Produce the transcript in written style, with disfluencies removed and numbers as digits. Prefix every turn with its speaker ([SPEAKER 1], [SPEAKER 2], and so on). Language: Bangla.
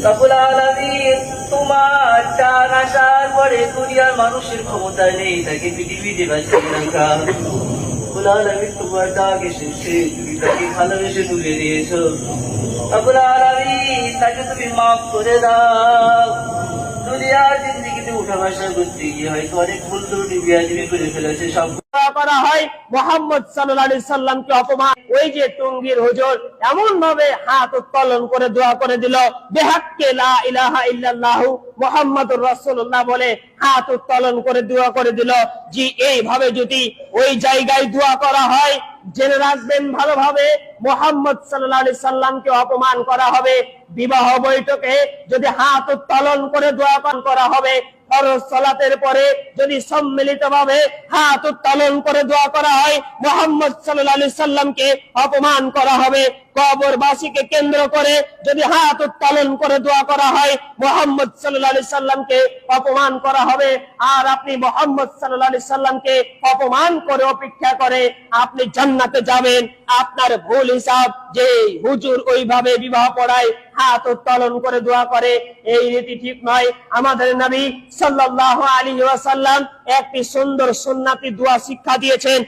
[SPEAKER 1] রব্বুল আলামিন তোমার চান আসার পরে দুনিয়ার মানুষের ক্ষমতা নেই তাকে পৃথিবীতে বাঁচিয়ে রাখা। রব্বুল আলামিন তোমার ডাক এসেছে, তুমি তাকে ভালোবেসে তুলে দিয়েছো। রব্বুল আলামিন তাকে তুমি মাফ করে দাও। দুনিয়ার জিন্দেগিতে উঠা বসা করতে গিয়ে হয়তো অনেক ভুল ত্রুটি বিয়াদবি করে ফেলেছে, সব
[SPEAKER 2] করা হয় মুহাম্মদ সাল্লাল্লাহু আলাইহি সাল্লামকে অপমান। ওই যে টঙ্গীর হুজুর এমন ভাবে হাত উত্তোলন করে দোয়া করে দিল, বিহাক্কে লা ইলাহা ইল্লাল্লাহ মুহাম্মাদুর রাসূলুল্লাহ বলে হাত উত্তোলন করে দোয়া করে দিল। জি, এইভাবে যদি ওই জায়গায় দোয়া করা হয়, জেনে রাখবেন ভালোভাবে মুহাম্মদ সাল্লাল্লাহু আলাইহি সাল্লামকে অপমান করা হবে। বিবাহ বৈঠকে যদি হাত উত্তোলন করে দোয়া করা হবে, ফরজ সালাতের পরে যদি সম্মিলিতভাবে হাত উত্তোলন করে দোয়া করা হয়, মুহাম্মদ সাল্লাল্লাহু আলাইহি সাল্লামকে অপমান করা হবে। কবরবাসীকে কেন্দ্র করে যদি হাত উত্তোলন করে দোয়া করা হয়, মুহাম্মদ সাল্লাল্লাহু আলাইহি সাল্লামকে অপমান করা হবে। আর আপনি মুহাম্মদ সাল্লাল্লাহু আলাইহি সাল্লামকে অপমান করে অপেক্ষা করে আপনি জান্নাতে যাবেন। আপনার ভুল হিসাব যে হুজুর ওইভাবে বিবাহ পড়ায় হাত উত্তোলন করে দোয়া করে, এই রীতি ঠিক নয়। আমাদের নবী সাল্লাল্লাহু আলাইহি ওয়াসাল্লাম একটি সুন্দর সুন্নতি দোয়া শিক্ষা দিয়েছেন।